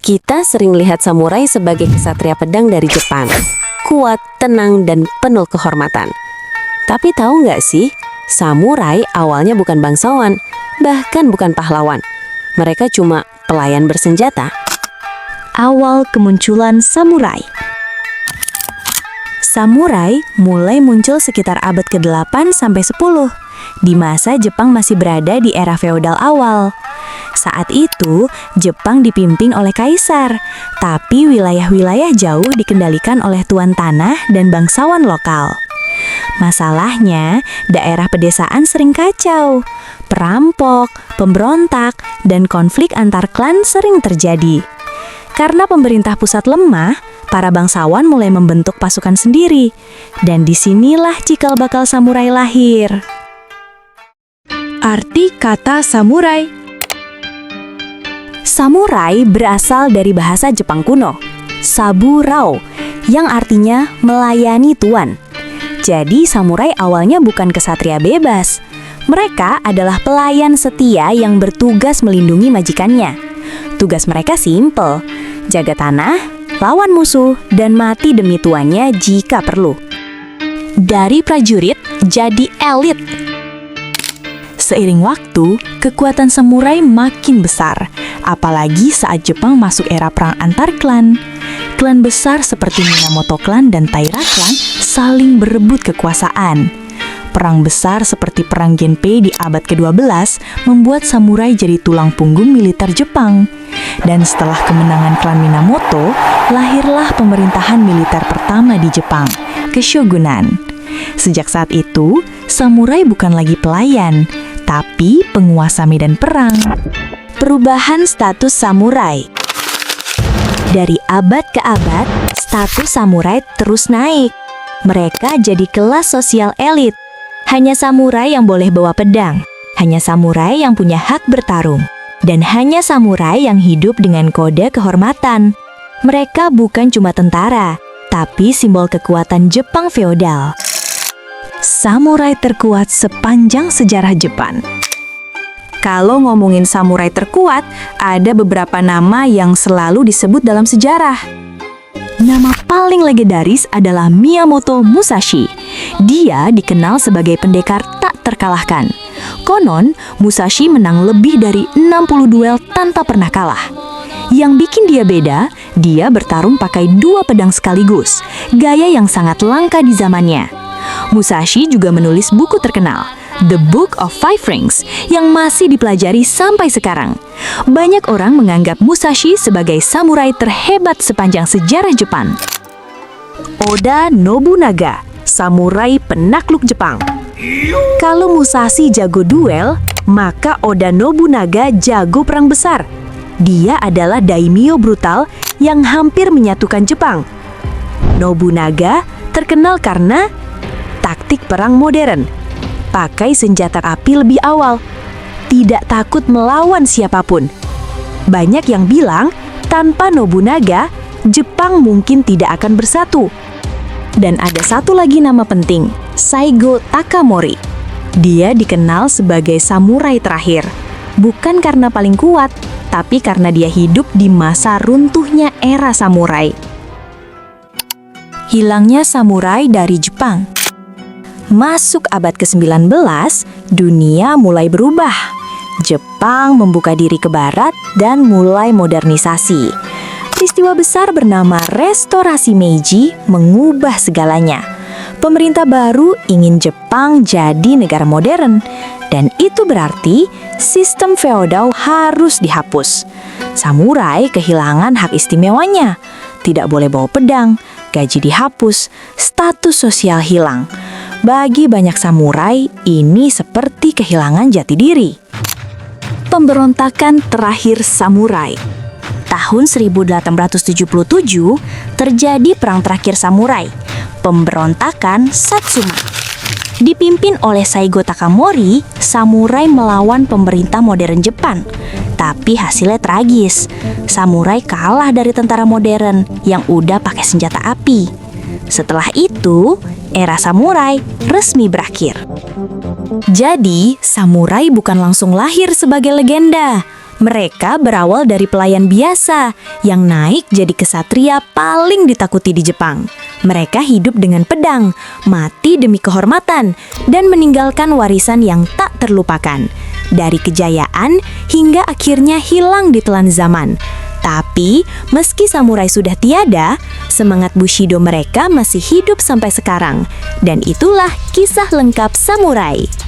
Kita sering lihat samurai sebagai kesatria pedang dari Jepang. Kuat, tenang, dan penuh kehormatan. Tapi tahu nggak sih, samurai awalnya bukan bangsawan, bahkan bukan pahlawan. Mereka cuma pelayan bersenjata. Awal kemunculan samurai. Samurai mulai muncul sekitar abad ke-8 sampai 10, di masa Jepang masih berada di era feodal awal. Saat itu, Jepang dipimpin oleh kaisar, tapi wilayah-wilayah jauh dikendalikan oleh tuan tanah dan bangsawan lokal. Masalahnya, daerah pedesaan sering kacau. Perampok, pemberontak, dan konflik antar klan sering terjadi. Karena pemerintah pusat lemah, para bangsawan mulai membentuk pasukan sendiri. Dan disinilah cikal bakal samurai lahir. Arti kata samurai. Samurai berasal dari bahasa Jepang kuno, saburao, yang artinya melayani tuan. Jadi samurai awalnya bukan kesatria bebas. Mereka adalah pelayan setia yang bertugas melindungi majikannya. Tugas mereka simpel, jaga tanah, lawan musuh, dan mati demi tuannya jika perlu. Dari prajurit jadi elit. Seiring waktu, kekuatan samurai makin besar, apalagi saat Jepang masuk era perang antar klan. Klan besar seperti Minamoto Clan dan Taira Clan saling berebut kekuasaan. Perang besar seperti Perang Genpei di abad ke-12 membuat samurai jadi tulang punggung militer Jepang. Dan setelah kemenangan klan Minamoto, lahirlah pemerintahan militer pertama di Jepang, Keshogunan. Sejak saat itu, samurai bukan lagi pelayan, tapi penguasa medan perang. Perubahan status samurai. Dari abad ke abad, status samurai terus naik. Mereka jadi kelas sosial elit. Hanya samurai yang boleh bawa pedang, hanya samurai yang punya hak bertarung, dan hanya samurai yang hidup dengan kode kehormatan. Mereka bukan cuma tentara, tapi simbol kekuatan Jepang feodal. Samurai terkuat sepanjang sejarah Jepang. Kalau ngomongin samurai terkuat, ada beberapa nama yang selalu disebut dalam sejarah. Nama paling legendaris adalah Miyamoto Musashi. Dia dikenal sebagai pendekar tak terkalahkan. Konon, Musashi menang lebih dari 60 duel tanpa pernah kalah. Yang bikin dia beda, dia bertarung pakai 2 pedang sekaligus, gaya yang sangat langka di zamannya. Musashi juga menulis buku terkenal, The Book of Five Rings, yang masih dipelajari sampai sekarang. Banyak orang menganggap Musashi sebagai samurai terhebat sepanjang sejarah Jepang. Oda Nobunaga, samurai penakluk Jepang. Kalau Musashi jago duel, maka Oda Nobunaga jago perang besar. Dia adalah daimyo brutal yang hampir menyatukan Jepang. Nobunaga terkenal karena taktik perang modern, pakai senjata api lebih awal, tidak takut melawan siapapun. Banyak yang bilang, tanpa Nobunaga, Jepang mungkin tidak akan bersatu. Dan ada satu lagi nama penting, Saigo Takamori. Dia dikenal sebagai samurai terakhir, bukan karena paling kuat, tapi karena dia hidup di masa runtuhnya era samurai. Hilangnya samurai dari Jepang. Masuk abad ke-19, dunia mulai berubah. Jepang membuka diri ke barat dan mulai modernisasi. Peristiwa besar bernama Restorasi Meiji mengubah segalanya. Pemerintah baru ingin Jepang jadi negara modern, dan itu berarti sistem feodal harus dihapus. Samurai kehilangan hak istimewanya, tidak boleh bawa pedang, gaji dihapus, status sosial hilang. Bagi banyak samurai, ini seperti kehilangan jati diri. Pemberontakan terakhir samurai. Tahun 1877 terjadi perang terakhir samurai, pemberontakan Satsuma. Dipimpin oleh Saigo Takamori, samurai melawan pemerintah modern Jepang. Tapi hasilnya tragis. Samurai kalah dari tentara modern yang udah pakai senjata api. Setelah itu, era samurai resmi berakhir. Jadi, samurai bukan langsung lahir sebagai legenda. Mereka berawal dari pelayan biasa yang naik jadi kesatria paling ditakuti di Jepang. Mereka hidup dengan pedang, mati demi kehormatan, dan meninggalkan warisan yang tak terlupakan. Dari kejayaan hingga akhirnya hilang ditelan zaman. Tapi, meski samurai sudah tiada, semangat Bushido mereka masih hidup sampai sekarang. Dan itulah kisah lengkap samurai.